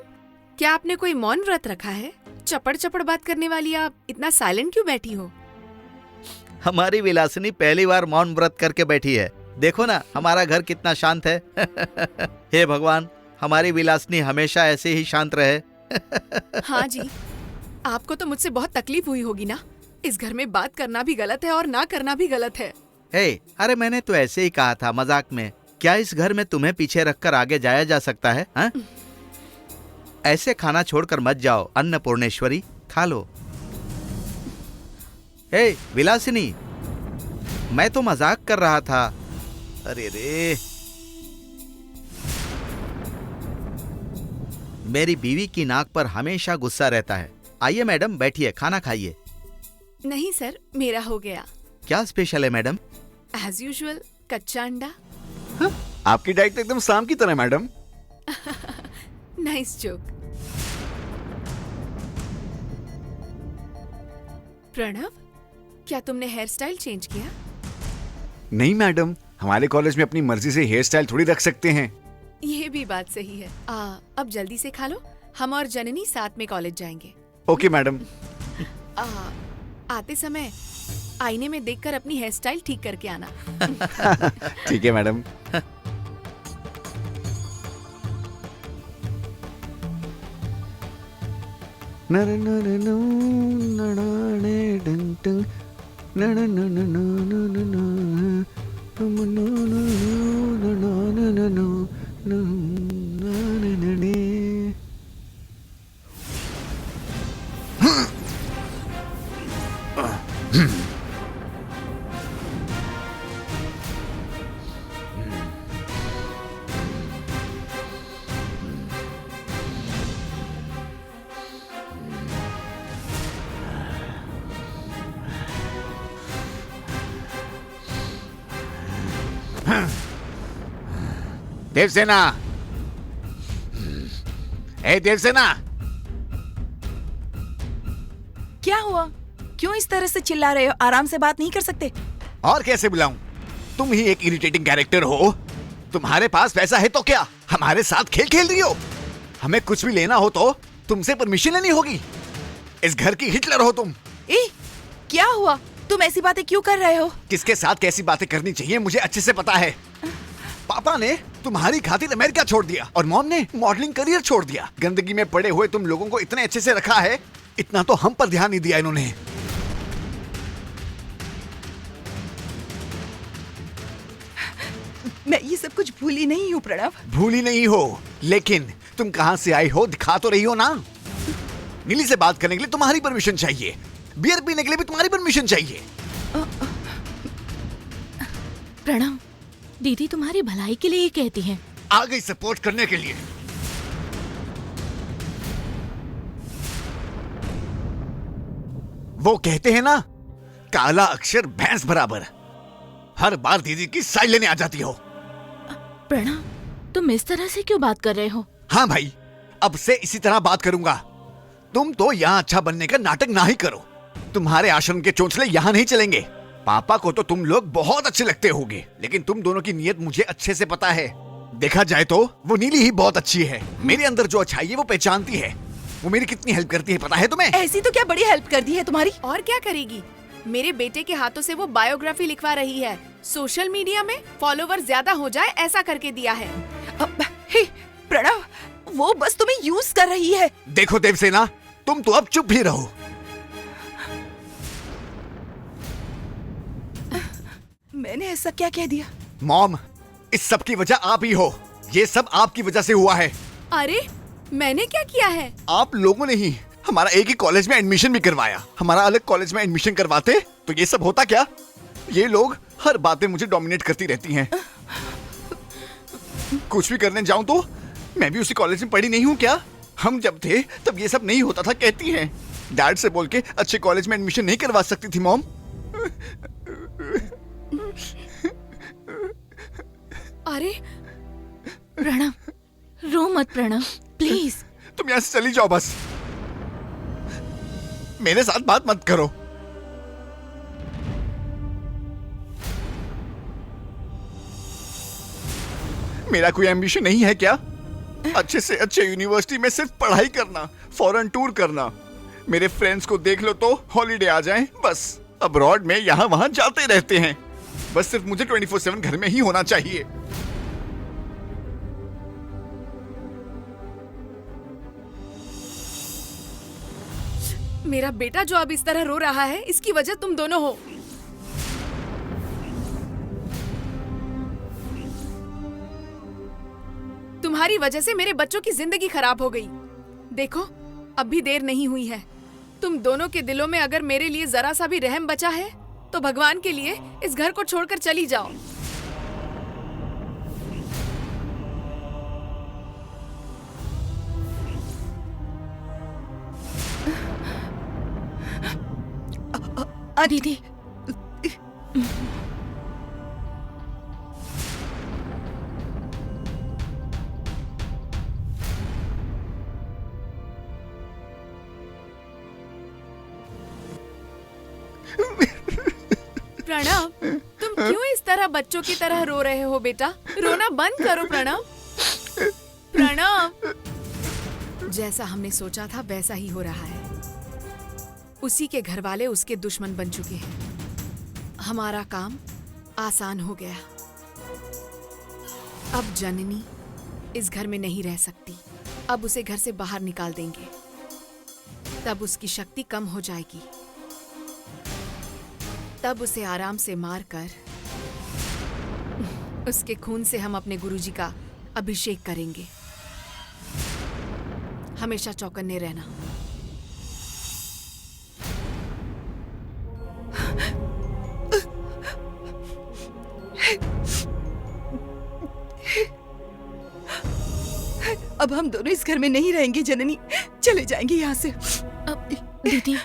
D: क्या आपने कोई मौन व्रत रखा है? चपड़ चपड़ बात करने वाली आप इतना साइलेंट क्यों बैठी हो?
E: हमारी विलासिनी पहली बार मौन व्रत करके बैठी है। देखो ना हमारा घर कितना शांत है। हे भगवान, हमारी विलासिनी हमेशा ऐसे ही शांत रहे।
D: हाँ जी, आपको तो मुझसे बहुत तकलीफ हुई होगी ना। इस घर में बात करना भी गलत है और ना करना भी गलत है।
E: अरे मैंने तो ऐसे ही कहा था मजाक में। क्या इस घर में तुम्हें पीछे रखकर आगे जाया जा सकता है? हा? ऐसे खाना छोड़कर मत जाओ अन्नपूर्णेश्वरी, खा लो। विलासिनी, मैं तो मजाक कर रहा था। अरे रे, मेरी बीवी की नाक पर हमेशा गुस्सा रहता है। आइए मैडम, बैठिए, खाना खाइए।
D: नहीं सर, मेरा हो गया।
E: क्या स्पेशल है मैडम?
D: एज यूजुअल, कच्चा अंडा।
C: हाँ? आपकी डाइट तो एकदम शाम की तरह मैडम।
D: Nice joke. प्रणव, क्या तुमने हेयर स्टाइल चेंज किया?
C: नहीं मैडम, हमारे कॉलेज में अपनी मर्जी से हेयर स्टाइल थोड़ी रख सकते हैं।
D: ये भी बात सही है। अब जल्दी से खा लो। हम और जननी साथ में कॉलेज जाएंगे।
C: Okay madam.
D: आते समय आईने में देखकर अपनी हेयर स्टाइल ठीक करके आना।
C: ठीक है मैडम। देवसेना, देवसेना,
G: क्या हुआ? क्यों इस तरह से चिल्ला रहे हो? आराम से बात नहीं कर सकते?
C: और कैसे बुलाऊं? तुम ही एक इरिटेटिंग कैरेक्टर हो। तुम्हारे पास पैसा है तो क्या हमारे साथ खेल खेल रही हो? हमें कुछ भी लेना हो तो तुमसे परमिशन लेनी होगी। इस घर की हिटलर हो तुम।
G: क्या हुआ? तुम ऐसी बातें क्यों कर रहे हो?
C: किसके साथ कैसी बातें करनी चाहिए मुझे अच्छे से पता है। पापा ने तुम्हारी खातिर अमेरिका छोड़ दिया और मॉम ने मॉडलिंग करियर छोड़ दिया। गंदगी में पड़े हुए तुम लोगों को इतने अच्छे से रखा है, इतना तो हम पर ध्यान नहीं दिया इन्होंने।
G: मैं ये सब कुछ भूली नहीं हूँ प्रणव।
C: भूली नहीं हो, लेकिन तुम कहाँ से आई हो दिखा तो रही हो ना। नीली से बात करने के लिए तुम्हारी परमिशन चाहिए, बियर पीने के लिए भी तुम्हारी परमिशन चाहिए।
H: प्रणव, दीदी तुम्हारी भलाई के लिए ही कहती हैं।
C: आ गई सपोर्ट करने के लिए। वो कहते हैं ना, काला अक्षर भैंस बराबर। हर बार दीदी की साइड लेने आ जाती हो।
H: प्रणव, तुम इस तरह से क्यों बात कर रहे हो?
C: हाँ भाई, अब से इसी तरह बात करूंगा। तुम तो यहाँ अच्छा बनने का नाटक ना ही करो। तुम्हारे आश्रम के चोंचले यहाँ नहीं चलेंगे। पापा को तो तुम लोग बहुत अच्छे लगते होगे, लेकिन तुम दोनों की नीयत मुझे अच्छे से पता है। देखा जाए तो वो नीली ही बहुत अच्छी है। मेरे अंदर जो अच्छाई है वो पहचानती है। वो मेरी कितनी हेल्प करती है पता है तुम्हें?
G: ऐसी तो क्या बड़ी हेल्प कर दी है तुम्हारी।
D: और क्या करेगी? मेरे बेटे के हाथों से वो बायोग्राफी लिखवा रही है। सोशल मीडिया में फॉलोवर ज्यादा हो जाए ऐसा करके दिया है।
G: हे प्रणव, वो बस तुम्हें यूज कर रही है।
C: देखो देवसेना, तुम तो अब चुप ही रहो।
G: मैंने ऐसा क्या कह दिया?
C: मॉम, इस सब की वजह आप ही हो। ये सब आपकी वजह से हुआ है।
D: अरे मैंने क्या किया है?
C: आप लोगों ने ही हमारा एक ही कॉलेज में एडमिशन भी करवाया। हमारा अलग कॉलेज में एडमिशन करवाते तो ये सब होता क्या? ये लोग हर बात में मुझे डोमिनेट करती रहती हैं। कुछ भी करने जाऊं तो मैं भी उसी कॉलेज में पढ़ी नहीं हूं क्या? हम जब थे तब ये सब नहीं होता था कहती हैं। डैड से बोल के अच्छे कॉलेज में एडमिशन नहीं करवा सकती थी मॉम।
D: अरे
H: प्रणव, रो मत प्रणव, प्लीज।
C: तुम यहाँ से चली जाओ बस। मेरे साथ बात मत करो। मेरा कोई एम्बिशन नहीं है क्या? अच्छे से अच्छे यूनिवर्सिटी में सिर्फ पढ़ाई करना, फॉरेन टूर करना। मेरे फ्रेंड्स को देख लो तो हॉलीडे आ जाएं, बस अब्रॉड में यहाँ वहां जाते रहते हैं। बस सिर्फ मुझे 24/7 घर में ही होना चाहिए।
D: मेरा बेटा जो अब इस तरह रो रहा है, इसकी वजह तुम दोनों हो। तुम्हारी वजह से मेरे बच्चों की जिंदगी खराब हो गई। देखो, अब भी देर नहीं हुई है। तुम दोनों के दिलों में अगर मेरे लिए जरा सा भी रहम बचा है तो भगवान के लिए इस घर को छोड़कर चली जाओ।
H: दीदी,
D: प्रणव, तुम क्यों इस तरह बच्चों की तरह रो रहे हो बेटा? रोना बंद करो प्रणव। प्रणव, जैसा हमने सोचा था वैसा ही हो रहा है। उसी के घर वाले उसके दुश्मन बन चुके हैं। हमारा काम आसान हो गया। अब जननी इस घर में नहीं रह सकती। अब उसे घर से बाहर निकाल देंगे, तब उसकी शक्ति कम हो जाएगी। तब उसे आराम से मारकर उसके खून से हम अपने गुरुजी का अभिषेक करेंगे। हमेशा चौकन्ने रहना।
G: अब हम दोनों इस घर में नहीं रहेंगे जननी, चले जाएंगे यहाँ से।
H: दीदी,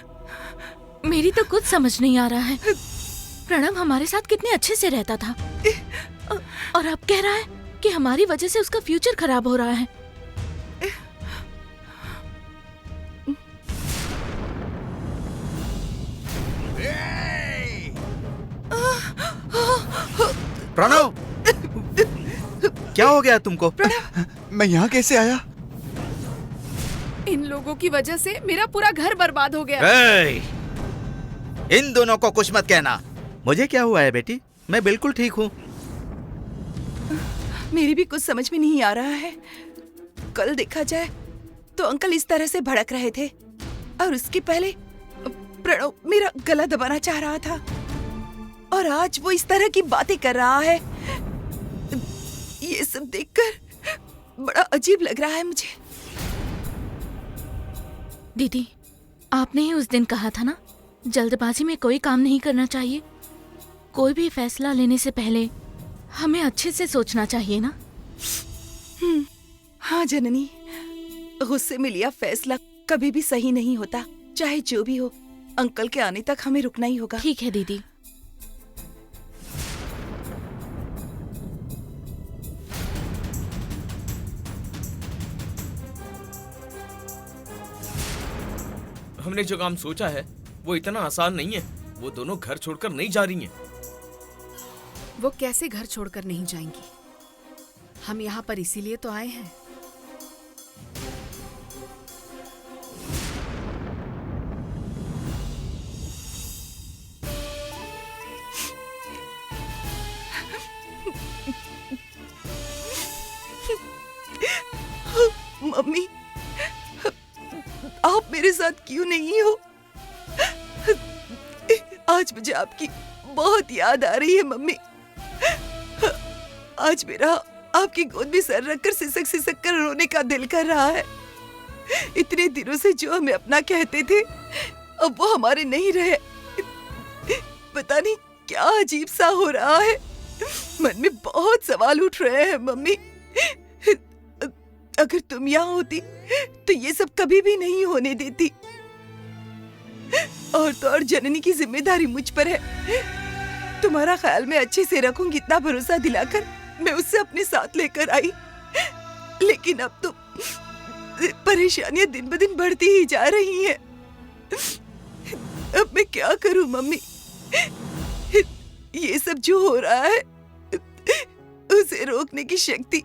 H: मेरी तो कुछ समझ नहीं आ रहा है। प्रणव हमारे साथ कितने अच्छे से रहता था और अब कह रहा है कि हमारी वजह से उसका फ्यूचर खराब हो रहा है।
E: प्रणव, क्या हो गया तुमको?
C: मैं यहाँ कैसे आया?
D: इन लोगों की वजह से मेरा पूरा घर बर्बाद हो गया।
E: इन दोनों को कुछ मत कहना। मुझे क्या हुआ है बेटी? मैं बिल्कुल ठीक हूँ।
G: मेरी भी कुछ समझ में नहीं आ रहा है। कल देखा जाए तो अंकल इस तरह से भड़क रहे थे और उसके पहले प्रणव मेरा गला दबाना चाह रहा था और आज वो इस तरह की बातें कर रहा है। सब देखकर बड़ा अजीब लग रहा है मुझे।
H: दीदी, आपने ही उस दिन कहा था ना, जल्दबाजी में कोई काम नहीं करना चाहिए। कोई भी फैसला लेने से पहले हमें अच्छे से सोचना चाहिए ना।
G: हाँ जननी, गुस्से में लिया फैसला कभी भी सही नहीं होता। चाहे जो भी हो, अंकल के आने तक हमें रुकना ही होगा।
H: ठीक है दीदी।
A: हमने जो काम सोचा है वो इतना आसान नहीं है। वो दोनों घर छोड़कर नहीं जा रही हैं।
D: वो कैसे घर छोड़कर नहीं जाएंगी? हम यहाँ पर इसीलिए तो आए हैं।
G: मम्मी, आप मेरे साथ क्यों नहीं हो? आज मुझे आपकी बहुत याद आ रही है मम्मी। आज मेरा आपकी गोद में सर रखकर सिसक सिसक कर रोने का दिल कर रहा है। इतने दिनों से जो हमें अपना कहते थे, अब वो हमारे नहीं रहे। पता नहीं क्या अजीब सा हो रहा है। मन में बहुत सवाल उठ रहे हैं मम्मी। अगर तुम यहाँ होती तो ये सब कभी भी नहीं होने देती। और तो और जननी की जिम्मेदारी मुझ पर है। तुम्हारा ख्याल मैं अच्छे से रखूंगी, इतना भरोसा दिलाकर मैं उससे अपने साथ लेकर आई। लेकिन अब तो परेशानियां दिन ब दिन बढ़ती ही जा रही हैं। अब मैं क्या करूं मम्मी? ये सब जो हो रहा है, उसे रोकने की शक्ति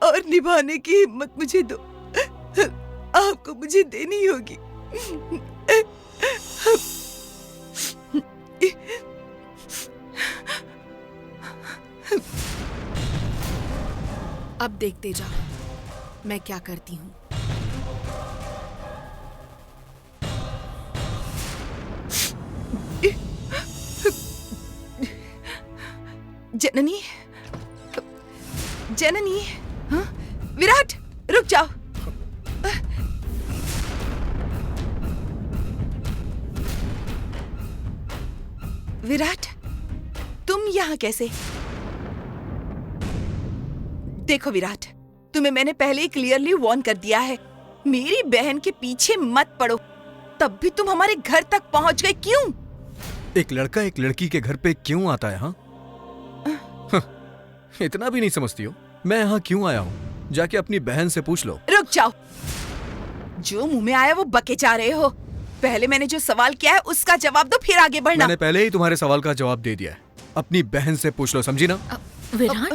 G: और निभाने की हिम्मत मुझे दो। आपको मुझे देनी होगी।
D: अब देखते जाओ मैं क्या करती हूँ।
G: जननी, जननी, हाँ? विराट, रुक जाओ। विराट, तुम यहाँ कैसे? देखो विराट, तुम्हें मैंने पहले ही क्लियरली वार्न कर दिया है, मेरी बहन के पीछे मत पड़ो। तब भी तुम हमारे घर तक पहुंच गए, क्यों?
I: एक लड़का एक लड़की के घर पे क्यों आता है? हाँ, इतना भी नहीं समझती हो? मैं यहाँ क्यों आया हूँ, जाके अपनी बहन से पूछ लो।
G: रुक जाओ, जो मुंह में आया वो बके जा रहे हो। पहले मैंने जो सवाल किया है उसका जवाब दो, फिर आगे बढ़ना।
I: मैंने पहले ही तुम्हारे सवाल का जवाब दे दिया है। अपनी बहन से पूछ लो, समझी ना?
H: विराट,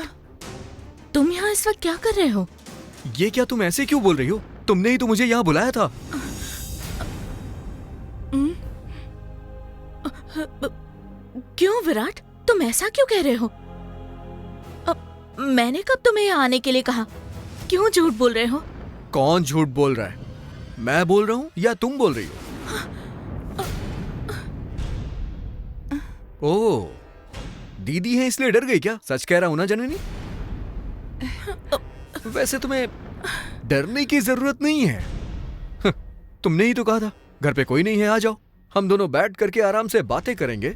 H: तुम यहाँ इस वक्त क्या कर रहे हो?
I: ये क्या तुम ऐसे क्यों बोल रही हो? तुमने ही तो मुझे यहाँ बुलाया था।
H: क्यों विराट, तुम ऐसा क्यों कह रहे हो? मैंने कब तुम्हें यहाँ आने के लिए कहा? क्यों झूठ बोल रहे हो?
I: कौन झूठ बोल रहा है? मैं बोल रहा हूँ या तुम बोल रही हो? ओह, दीदी है इसलिए डर गई क्या? सच कह रहा हूं ना जननी? वैसे तुम्हें डरने की जरूरत नहीं है। तुमने ही तो कहा था घर पे कोई नहीं है, आ जाओ, हम दोनों बैठ करके आराम से बातें करेंगे।